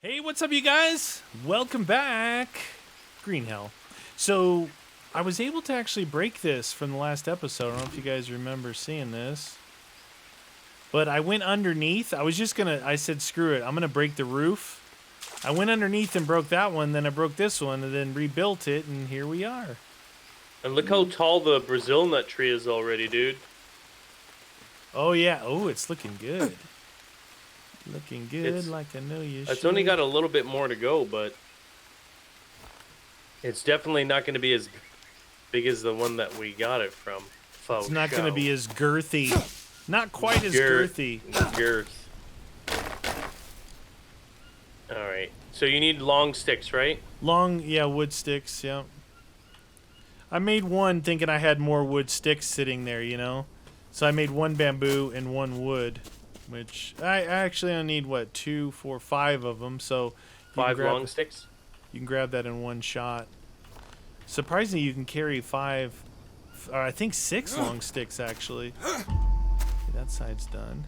Hey, what's up, you guys? Welcome back. Green Hell. So, I was able to actually break this from the last episode. I don't know if you guys remember seeing this. But I went underneath. I said, screw it. I'm going to break the roof. I went underneath and broke that one. Then I broke this one and then rebuilt it. And here we are. And look how tall the Brazil nut tree is already, dude. Oh, yeah. Oh, it's looking good. Looking good like I know you should. It's only got a little bit more to go, but it's definitely not going to be as big as the one that we got it from. It's not going to be as girthy. Not quite as girthy. Girth. Alright. So you need long sticks, right? Wood sticks, yeah. I made one thinking I had more wood sticks sitting there, you know? So I made one bamboo and one wood. Which I actually only need 2, 4, 5 of them. So 5 long sticks. You can grab that in one shot. Surprisingly, you can carry 5, or I think 6 long sticks actually. Okay, that side's done.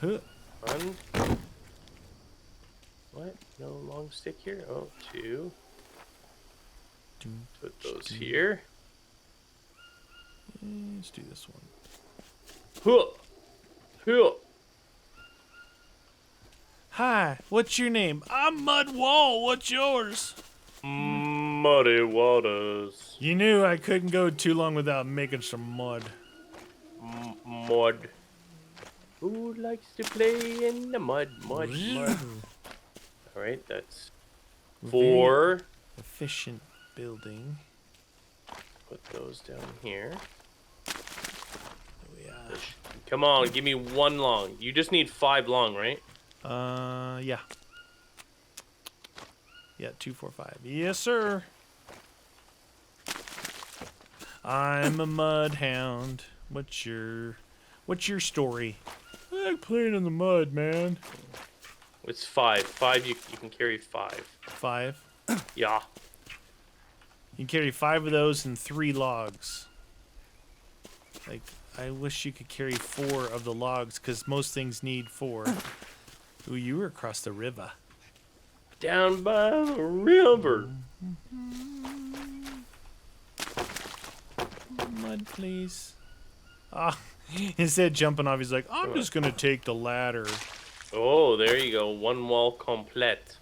Huh. 1. What? No long stick here. Oh, 2. Put those here. Let's do this one. Hi, what's your name? I'm Mud Wall. What's yours? Muddy Waters. You knew I couldn't go too long without making some mud. Mud. Who likes to play in the mud? Mud. Alright, that's 4. Efficient building. Put those down here. Yeah. Come on, give me 1 long. You just need 5 long, right? Yeah. Yeah, 2, 4, 5. Yes, sir. I'm a mud hound. What's your story? I like playing in the mud, man. It's 5. 5, you can carry 5. 5? Yeah. You can carry 5 of those and 3 logs. Like, I wish you could carry 4 of the logs, because most things need 4. Ooh, you were across the river. Down by the river. Mud, please. Ah, instead of jumping off, he's like, I'm just going to take the ladder. Oh, there you go. 1 wall complete.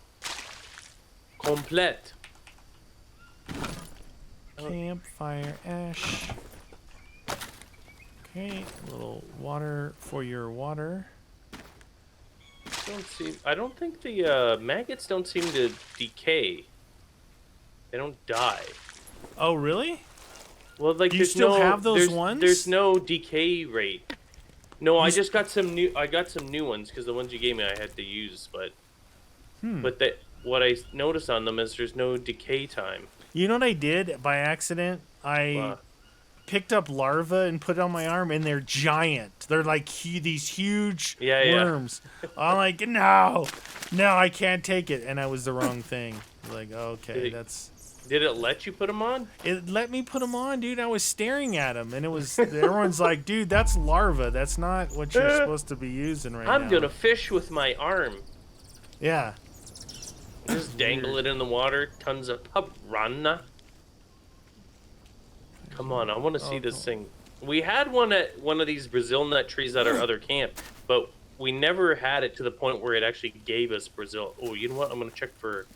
Complete. Campfire ash. Okay, a little water for your water. I don't think the maggots don't seem to decay. They don't die. Oh, really? Well, like, do you still have those ones? There's no decay rate. No, I just got some new. I got some new ones because the ones you gave me I had to use, but what I noticed on them is there's no decay time. You know what I did by accident? I picked up larvae and put it on my arm, and they're giant. They're like these huge worms. I'm like, no, I can't take it, and I was the wrong thing. Like, okay, Did it let you put them on? It let me put them on, dude. I was staring at them, and everyone's like, dude, that's larva. That's not what you're supposed to be using right now. I'm gonna fish with my arm. Yeah. Just dangle it in the water. Tons of piranha. Come on, I want to see this thing. We had one at one of these Brazil nut trees at our other camp, but we never had it to the point where it actually gave us Brazil. Oh, you know what? I'm gonna check for.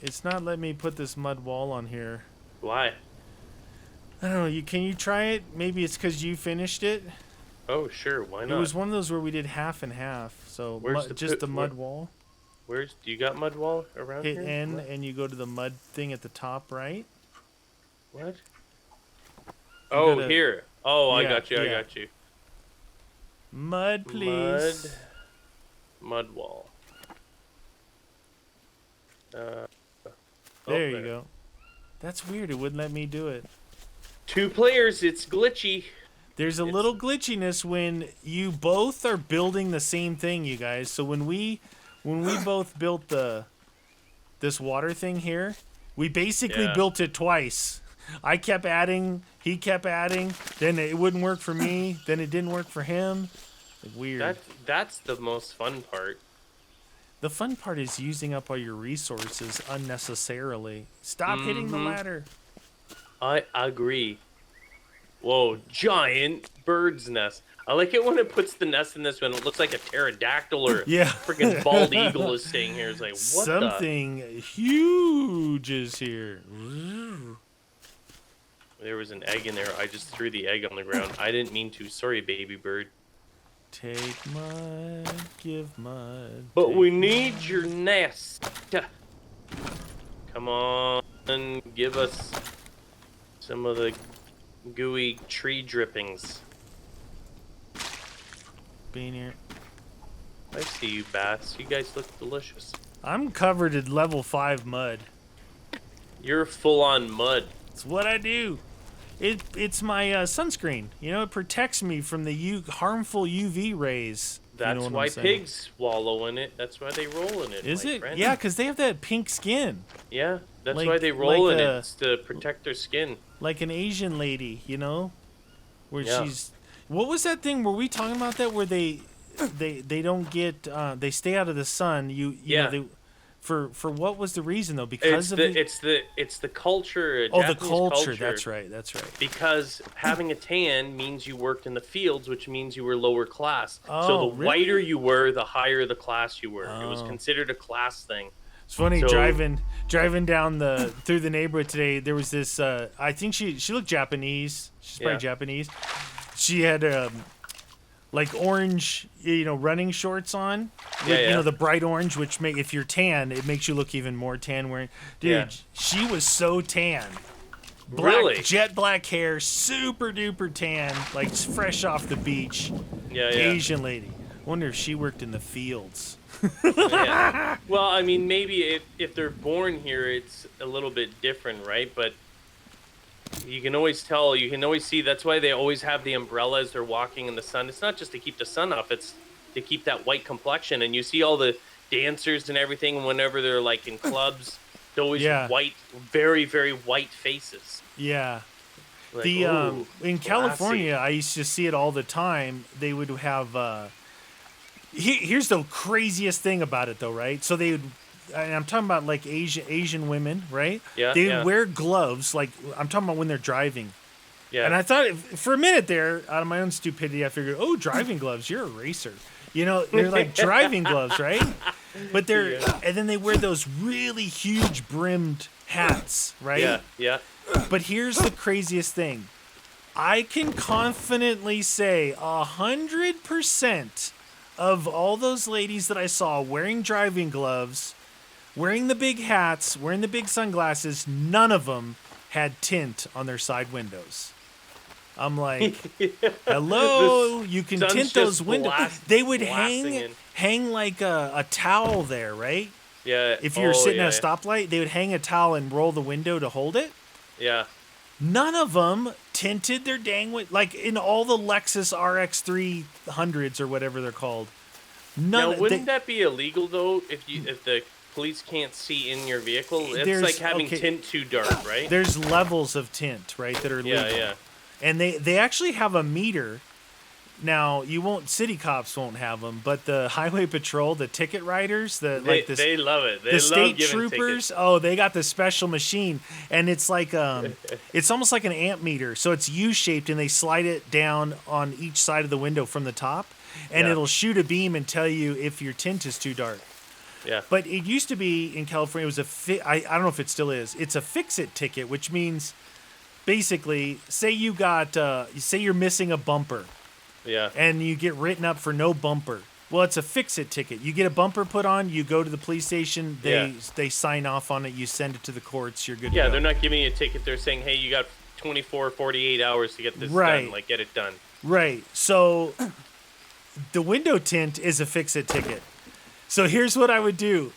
It's not letting me put this mud wall on here. Why? I don't know. Can you try it? Maybe it's because you finished it. Oh, sure. Why not? It was one of those where we did half and half. So just the mud wall. Do you got mud wall around here? Hit N and you go to the mud thing at the top right. What? Oh, here. Oh, I got you. I got you. Mud, please. Mud wall. There you go. That's weird. It wouldn't let me do it. 2 players. It's glitchy. There's a little glitchiness when you both are building the same thing, you guys. So when we both built this water thing here, we basically built it twice. I kept adding, he kept adding, then it wouldn't work for me, then it didn't work for him. Like weird. That's the most fun part. The fun part is using up all your resources unnecessarily. Stop hitting the Mm-hmm. ladder. I agree. Whoa, giant bird's nest. I like it when it puts the nest in this when it looks like a pterodactyl or Yeah. freaking bald eagle is staying here. It's like, what Something huge is here. There was an egg in there. I just threw the egg on the ground. I didn't mean to. Sorry, baby bird. Take mud, give mud. But we need your nest. Come on, give us some of the gooey tree drippings. Being here. I see you, Bass. You guys look delicious. I'm covered in level 5 mud. You're full on mud. It's what I do. It's my sunscreen. You know, it protects me from the harmful UV rays. That's you know why pigs wallow in it. That's why they roll in it. Is it? Friend. Yeah, because they have that pink skin. Yeah, that's Like- why they roll in like, it. It's to protect their skin. Like an Asian lady, you know? Where Yeah. she's... What was that thing? Were we talking about that where they don't get... they stay out of the sun. You Yeah. know, for what was the reason, though? Because It's the culture. Oh, the Japanese culture. That's right. Because having a tan means you worked in the fields, which means you were lower class. Oh, so the really? whiter you were, the higher the class you were. It was Oh. considered a class thing. It's funny So- driving down through the neighborhood today. There was this. I think she looked Japanese. She's probably Yeah. Japanese. She had like orange, running shorts on. With, Yeah. the bright orange, which if you're tan, it makes you look even more tan. Dude, Yeah. she was so tan. Black, Really? jet black hair, super duper tan, like fresh off the beach. Yeah. Asian lady. Wonder if she worked in the fields. Yeah. Well, I mean, maybe if they're born here, it's a little bit different, right? But you can always tell, you can always see. That's why they always have the umbrella as they're walking in the sun. It's not just to keep the sun off; it's to keep that white complexion. And you see all the dancers and everything whenever they're like in clubs. They're always white, very, very white faces. Yeah. Like, The ooh, in classy. California, I used to see it all the time. They would have. Here's the craziest thing about it, though, right? So they would. And I'm talking about like Asian women, right? Yeah, They yeah. wear gloves. Like I'm talking about when they're driving. Yeah. And I thought for a minute there, out of my own stupidity, I figured, oh, driving gloves, you're a racer. They're like driving gloves, right? But and then they wear those really huge brimmed hats, right? Yeah. Yeah. But here's the craziest thing. I can confidently say 100% of all those ladies that I saw wearing driving gloves, wearing the big hats, wearing the big sunglasses, none of them had tint on their side windows. I'm like, hello, you can sun's tint those just windows. They would blasting hang like a towel there, right? Yeah. If you're sitting at a yeah. stoplight, they would hang a towel and roll the window to hold it. Yeah. None of them tinted their dang like in all the Lexus RX 300s or whatever they're called. Now, wouldn't that be illegal though? If the police can't see in your vehicle, it's like having tint too dark, right? There's levels of tint, right, that are legal. Yeah. And they actually have a meter. Now city cops won't have them, but the highway patrol, the ticket riders, They love it. They the love state giving troopers, tickets. they got the special machine, and it's like it's almost like an amp meter. So it's U-shaped, and they slide it down on each side of the window from the top, and Yeah. it'll shoot a beam and tell you if your tint is too dark. Yeah. But it used to be in California. It was I don't know if it still is. It's a fix-it ticket, which means basically, say you're missing a bumper. Yeah. And you get written up for no bumper. Well, it's a fix-it ticket. You get a bumper put on, you go to the police station, they sign off on it, you send it to the courts, you're good to go. They're not giving you a ticket. They're saying, hey, you got 24, 48 hours to get this Right. done. Like, get it done. Right. So the window tint is a fix-it ticket. So here's what I would do.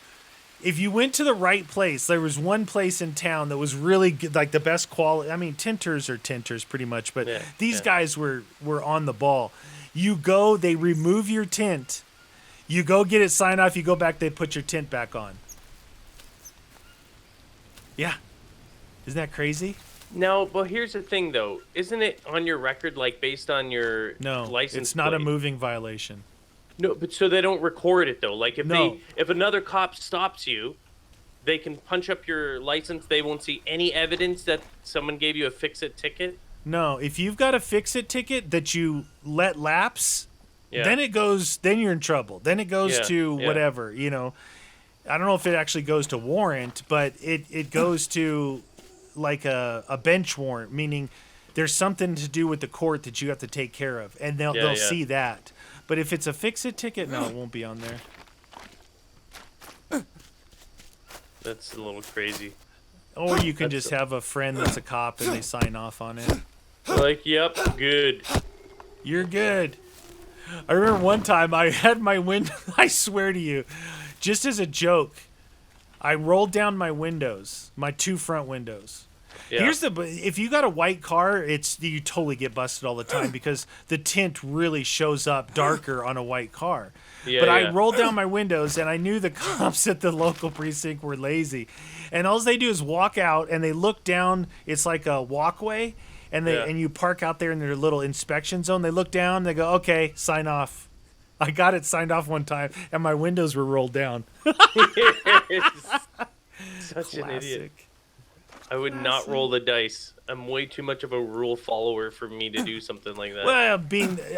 If you went to the right place, there was one place in town that was really good, like the best quality. I mean, tinters are tinters pretty much, but these guys were on the ball. You go, they remove your tint. You go get it signed off. You go back, they put your tint back on. Yeah. Isn't that crazy? Now, but here's the thing, though. Isn't it on your record, like, based on your No, license it's not a plate? moving violation. No, but so they don't record it, though. Like, No. if another cop stops you, they can punch up your license. They won't see any evidence that someone gave you a fix-it ticket. No, if you've got a fix-it ticket that you let lapse, Yeah. then you're in trouble. Then it goes Yeah, to yeah. whatever, I don't know if it actually goes to warrant, but it goes to like a bench warrant, meaning there's something to do with the court that you have to take care of, and they'll Yeah. see that. But if it's a fix-it ticket, no, it won't be on there. That's a little crazy. Or you can just have a friend that's a cop and they sign off on it. Like, yep, good. You're good. I remember one time I had my window, I swear to you, just as a joke, I rolled down my windows, my 2 front windows. Yeah. If you got a white car, you totally get busted all the time because the tint really shows up darker on a white car. Yeah, But I yeah. rolled down my windows and I knew the cops at the local precinct were lazy. And all they do is walk out and they look down, it's like a walkway, and you park out there in their little inspection zone. They look down, they go, "Okay, sign off." I got it signed off one time and my windows were rolled down. Such an idiot. Classic. I would not roll the dice. I'm way too much of a rule follower for me to do something like that. Well,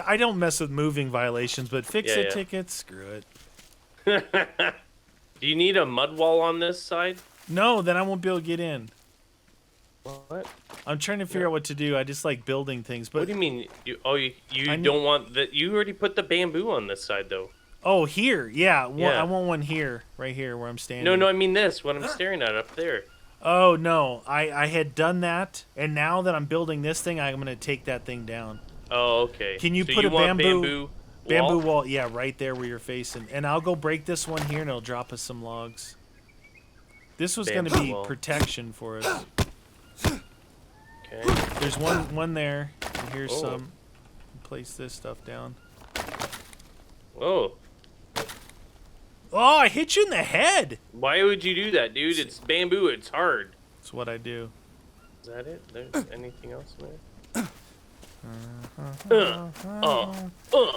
I don't mess with moving violations, but fix-it Yeah. tickets, screw it. Do you need a mud wall on this side? No, then I won't be able to get in. What? I'm trying to figure out what to do. I just like building things, but What do you mean? You I need- don't want that? You already put the bamboo on this side, though. oh, here, yeah, Yeah. I want one here, right here, where I'm standing. No, I mean this. What I'm staring at up there. Oh no, I had done that, and now that I'm building this thing, I'm gonna take that thing down. Oh, okay. Can you So put a want bamboo wall? wall? Yeah, right there where you're facing, and I'll go break this one here, and it'll drop us some logs. This was gonna Bamboo be wall. protection for us. Okay. There's one there. And here's Oh. some. Place this stuff down. Oh, Oh, I hit you in the head. why would you do that, dude? It's bamboo. It's hard. That's what I do. Is that it? There's anything else in there?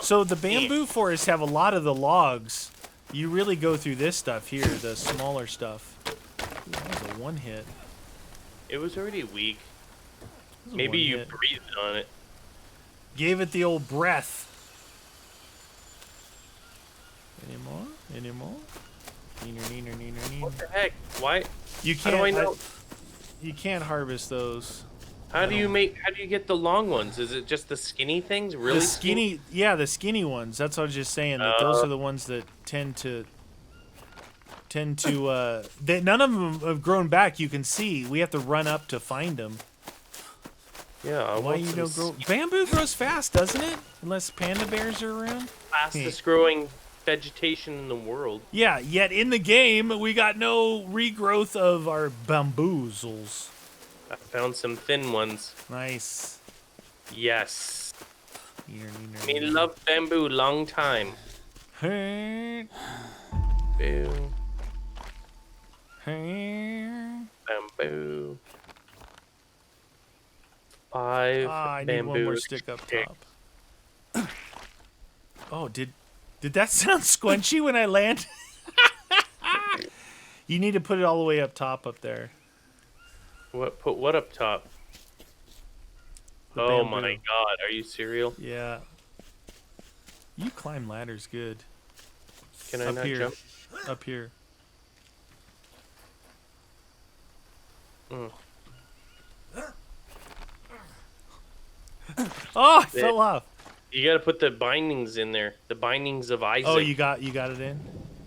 So the bamboo forests have a lot of the logs. You really go through this stuff here, the smaller stuff. Ooh, that was a one hit. It was already weak. That was a Maybe one you hit. breathed on it. Gave it the old breath. Any more? Any more? Neener, neener, neener, neener. What the heck? Why? You How can't. do I know? You can't harvest those. How do you get the long ones? Is it just the skinny things? Really The skinny, yeah, the skinny ones. That's what I was just saying. That those are the ones that tend to. None of them have grown back. You can see. We have to run up to find them. Yeah. I Why want you some don't grow? Bamboo grows fast, doesn't it? Unless panda bears are around. fastest growing vegetation in the world. Yeah. Yet in the game, we got no regrowth of our bamboozles. I found some thin ones. Nice. Yes. Neener, neener, Me neener. love bamboo long time. Hey, Boo. hey. Bamboo. 5 I need bamboo one more stick up stick. top. Oh, did that sound squunchy when I land? You need to put it all the way up top up there. What? Put what up top? The Oh bamboo. my god, are you serial? Yeah. You climb ladders good. Can I Up not here. jump? Up here. Mm. Oh, I fell off. You gotta put the bindings in there. The bindings of Isaac. Oh, you got it in?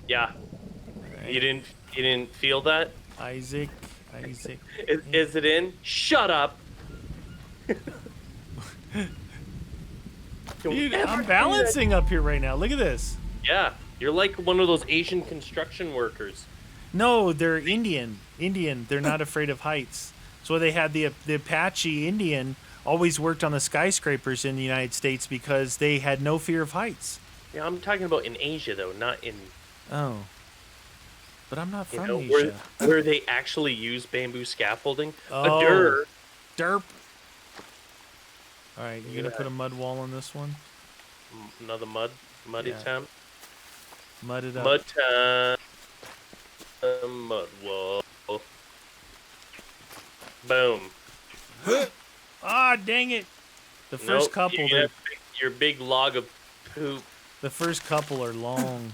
Yeah. Right. You didn't feel that? Isaac. Is it in? Shut up. Don't Dude, ever I'm do balancing up here right now. Look at this. that. Yeah, you're like one of those Asian construction workers. No, they're Indian. They're not afraid of heights. So they had the Apache Indian always worked on the skyscrapers in the United States because they had no fear of heights. Yeah, I'm talking about in Asia though, not in Oh. But I'm not from where, Asia. where they actually use bamboo scaffolding. Oh. Derp. All right, you gonna Yeah. put a mud wall on this one? Another muddy Yeah. time. Mud it up. Mud time. Mud wall. Boom. Ah, dang it! The first Nope, couple, you have your big log of poop. the first couple are long.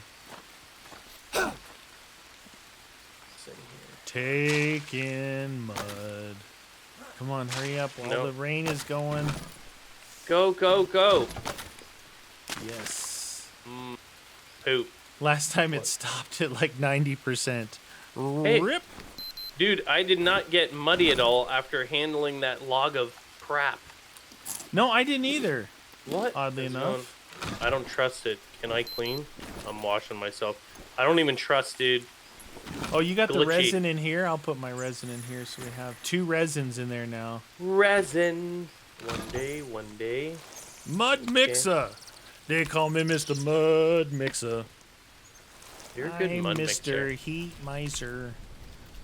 Taking mud. Come on, hurry up while Nope. the rain is going. Go, go, go. Yes. Poop. Last time it stopped at like 90%. Hey. Rip. Dude, I did not get muddy at all after handling that log of crap. No, I didn't either. What? Oddly It's enough. going- I don't trust it. Can I clean? I'm washing myself. I don't even trust, dude. Oh, you got the Glitchy. resin in here? I'll put my resin in here so we have 2 resins in there now. Resin. One day. Mud Mixer. They call me Mr. Mud Mixer. You're a good I'm mud Mr. mixer. Heat Miser.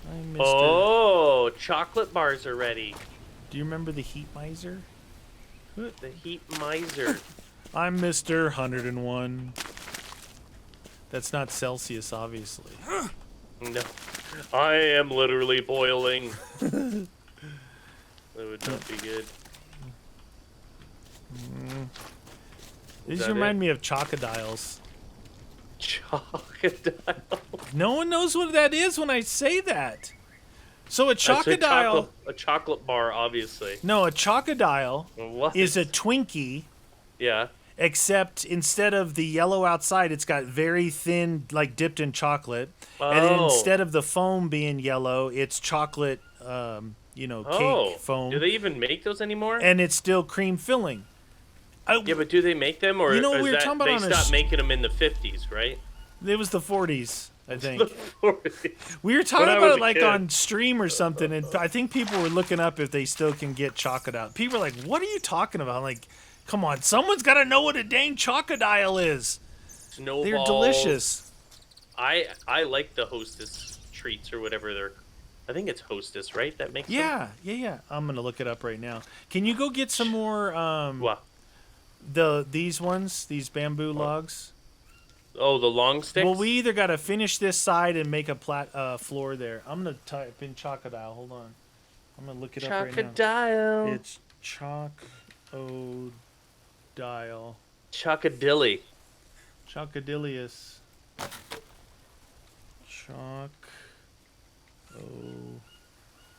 I'm Mr. Oh, chocolate bars are ready. Do you remember the Heat Miser? The heat miser. I'm Mr. 101. That's not Celsius, obviously. No. I am literally boiling. That would not be good. These that remind it? me of chocodiles. Chocodile. No one knows what that is when I say that. So a I said chocodile... a chocolate bar, obviously. No, a chocodile What? is a Twinkie, Yeah. except instead of the yellow outside, it's got very thin, like dipped in chocolate. And then Oh. instead of the foam being yellow, it's chocolate, cake foam. Do they even make those anymore? And it's still cream filling. Yeah, but do they make them, or You know, is we were that talking about they on a stopped sh- making them in the 50s, right? It was the 40s, I The think. 40s. We were talking When I about was it a like kid. on stream or something, and I think people were looking up if they still can get chocodile. People are like, "What are you talking about?" I'm like, come on, someone's got to know what a dang chocodile is. Snowballs. They're delicious. I like the Hostess treats or whatever they're. I think it's Hostess, right? That makes them? Yeah. I'm gonna look it up right now. Can you go get some more? What? These bamboo logs. Oh, the long sticks. Well, we either got to finish this side and make a floor there. I'm gonna type in chocodile. Hold on. I'm gonna look it up right now. Chocodile. It's chocodile. Chocodilly. Chocodilius.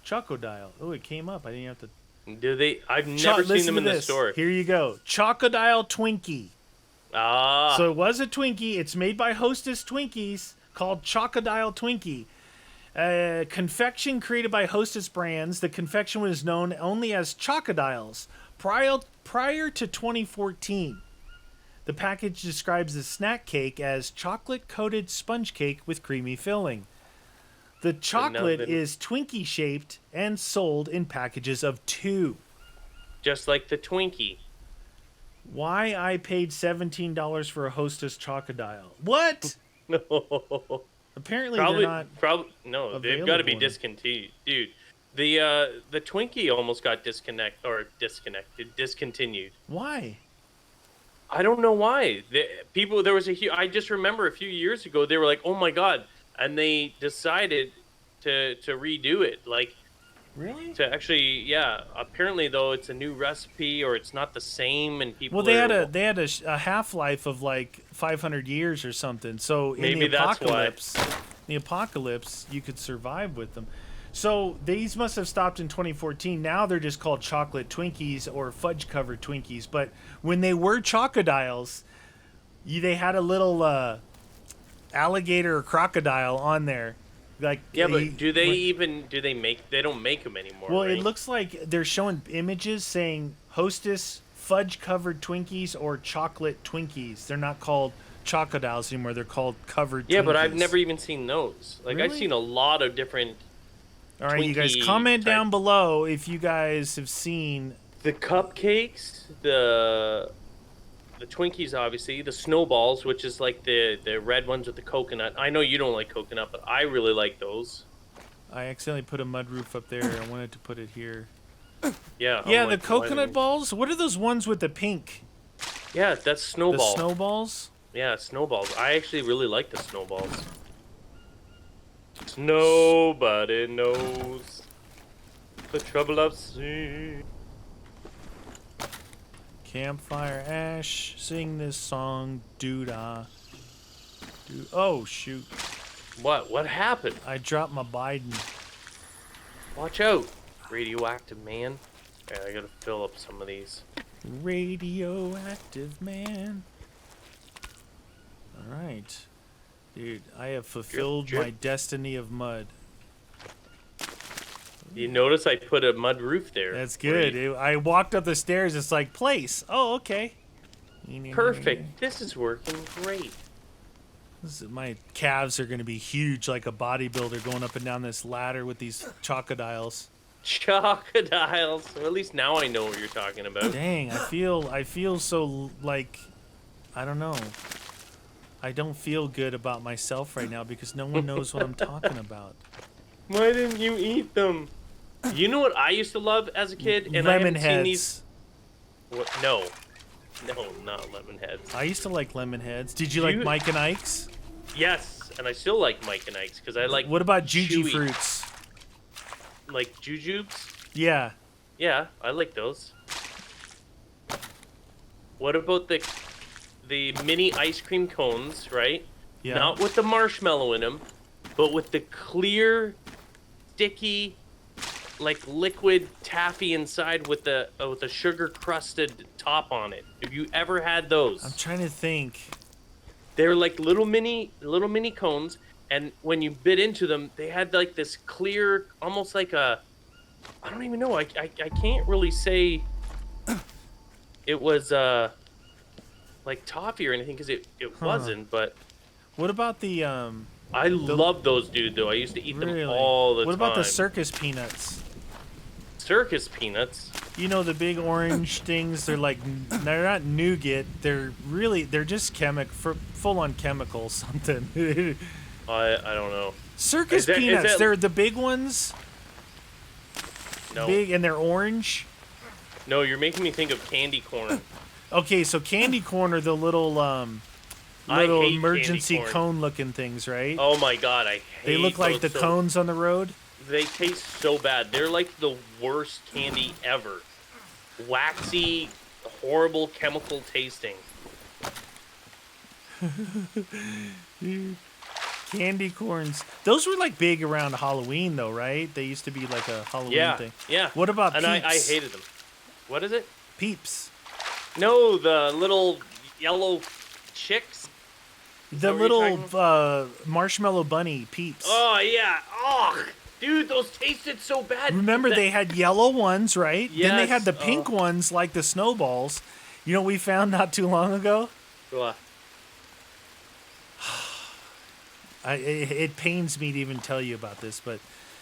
Chocodile. Oh, it came up. I didn't have to. Do they? I've never seen them in the store. Here you go. Chocodile Twinkie. Ah. So it was a Twinkie. It's made by Hostess Twinkies, called Chocodile Twinkie. Confection created by Hostess Brands. The confection was known only as Chocodiles prior to 2014. The package describes the snack cake as chocolate-coated sponge cake with creamy filling. The chocolate is Twinkie-shaped and sold in packages of 2. Just like the Twinkie. Why I paid $17 for a Hostess Chocodile? What? No. Apparently Probably. they're not. No. They've got to be available. discontinued, dude. The Twinkie almost got discontinued. Why? I don't know why. There was I just remember a few years ago they were like, "Oh my god," and they decided to redo it. Like, Really? to actually, yeah. Apparently, though, it's a new recipe or it's not the same, and people. Well, they had a half-life of like 500 years or something. So Maybe in the that's why. apocalypse, you could survive with them. So these must have stopped in 2014. Now they're just called chocolate Twinkies or fudge-covered Twinkies. But when they were Chocodiles, they had a little alligator or crocodile on there. Like, Yeah, but do they make? They don't make them anymore. Well, right? it looks like they're showing images saying Hostess fudge-covered Twinkies or chocolate Twinkies. They're not called Chocodiles anymore. They're called covered Twinkies. Yeah, but I've never even seen those. Like, I've Really? seen a lot of different. All right, you guys Twinkie comment down type. below if you guys have seen. The cupcakes, the Twinkies, obviously, the snowballs, which is like the red ones with the coconut. I know you don't like coconut, but I really like those. I accidentally put a mud roof up there. I wanted to put it here. Yeah. Yeah, I'm the like, why coconut didn't- balls. What are those ones with the pink? Yeah, that's snowball. The snowballs. Yeah, snowballs. I actually really like the snowballs. Nobody knows the trouble I've seen. Campfire ash, sing this song, doo-dah. Oh, shoot. What? What happened? I dropped my Biden. Watch out, radioactive man. Yeah, I gotta fill up some of these. Radioactive man. Alright. Dude, I have fulfilled drip. my destiny of mud. You notice I put a mud roof there. That's good. I walked up the stairs, it's like, place. Oh, okay. Perfect. This is working great. My calves are going to be huge like a bodybuilder going up and down this ladder with these chocodiles. Crocodiles. Well, at least now I know what you're talking about. Dang, I feel so like, I don't know. I don't feel good about myself right now because no one knows what I'm talking about. Why didn't you eat them? You know what I used to love as a kid? And Lemon I haven't seen heads. these. What? No, not lemon heads. I used to like lemon heads. Did you like You- Mike and Ike's? Yes, and I still like Mike and Ike's because I like. What about Juji chewy- fruits? Like jujubes? Yeah. Yeah, I like those. What about the mini ice cream cones? Right? Yeah. Not with the marshmallow in them, but with the clear, sticky, like liquid taffy inside with the sugar crusted top on it. Have you ever had those? I'm trying to think. They're like little mini cones, and when you bit into them, they had like this clear, almost like a, I don't even know. I can't really say it was like toffee or anything because it wasn't. But What about the I love those, dude. Though I used to eat them really? all the time. What about the circus peanuts? Circus peanuts? You know the big orange things? They're like they're not nougat. They're just full on chemical something. I don't know. Circus Is that- peanuts. They're the big ones. No, Big and they're orange. no, you're making me think of candy corn. Okay, so candy corn are the little I hate candy emergency corn. cone looking things, right? Oh my god, I hate They look like the those so- cones on the road. They taste so bad. They're like the worst candy ever. Waxy, horrible, chemical tasting. Candy corns. Those were like big around Halloween though, right? They used to be like a Halloween Yeah, thing. yeah. What about And Peeps? I hated them. What is it? Peeps. No, the little yellow chicks. The that what you're little marshmallow bunny Peeps. Oh yeah. Oh, dude, those tasted so bad. Remember they had yellow ones, right? Then they had Yes, the pink oh. ones like the snowballs. You know what we found not too long ago? What? It pains me to even tell you about this, but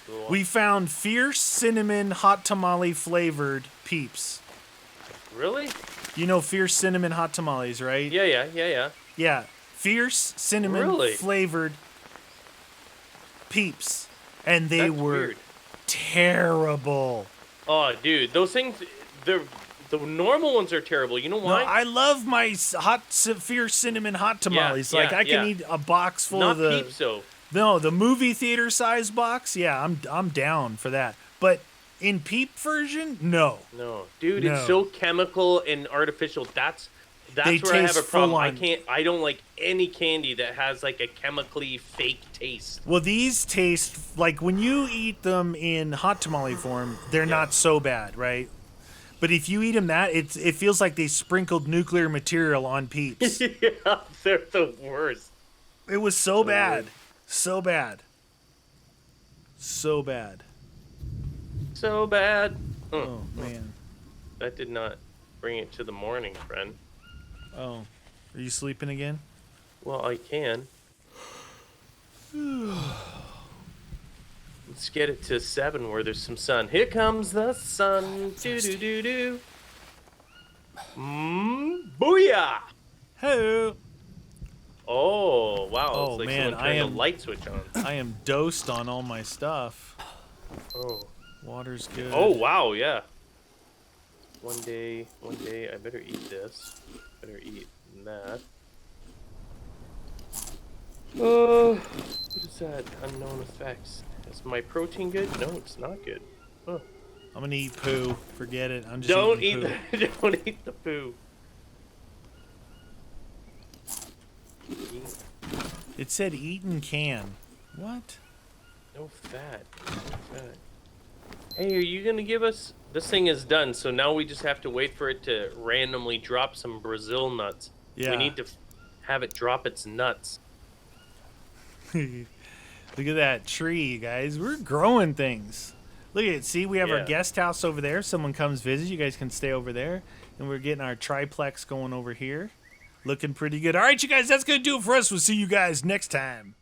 What? we found fierce cinnamon hot tamale flavored Peeps. Really? You know fierce cinnamon hot tamales, right? Yeah. Yeah. Fierce cinnamon Really? flavored Peeps. And they That's were weird. terrible. Oh, dude, those things. The normal ones are terrible. You know No, why? I love my fierce cinnamon hot tamales. Yeah, Like I can yeah. eat a box full Not of the Peeps though. No, the movie theater size box. Yeah, I'm down for that. But in Peep version, no. No, dude, No. it's so chemical and artificial. That's They where I have a taste problem. full-on. I don't like any candy that has like a chemically fake taste. Well, these taste like when you eat them in hot tamale form, they're not so bad, right? But if you eat them it feels like they sprinkled nuclear material on Peeps. Yeah, they're the worst. It was so bad. So bad. So bad. So bad. Oh, man. That did not bring it to the morning, friend. Oh. Are you sleeping again? Well, I can. Let's get it to 7 where there's some sun. Here comes the sun. Do do do do. Booyah! Hey. Oh wow! Oh, It's like man, someone I turned am- the light switch on. I am dosed on all my stuff. Oh. Water's good. Oh wow! Yeah. one day, I better eat this. Better eat that. Oh, what is that? Unknown effects. Is my protein good? No, it's not good. Huh. I'm gonna eat poo. Forget it. I'm just Don't eating eat poo. the, don't eat the poo. It said eat and can. What? No fat. No fat. Hey, are you gonna give us? This thing is done, so now we just have to wait for it to randomly drop some Brazil nuts. Yeah. We need to have it drop its nuts. Look at that tree, you guys. We're growing things. Look at it. See, we have our Yeah. guest house over there. Someone comes visit. You guys can stay over there. And we're getting our triplex going over here. Looking pretty good. All right, you guys, that's going to do it for us. We'll see you guys next time.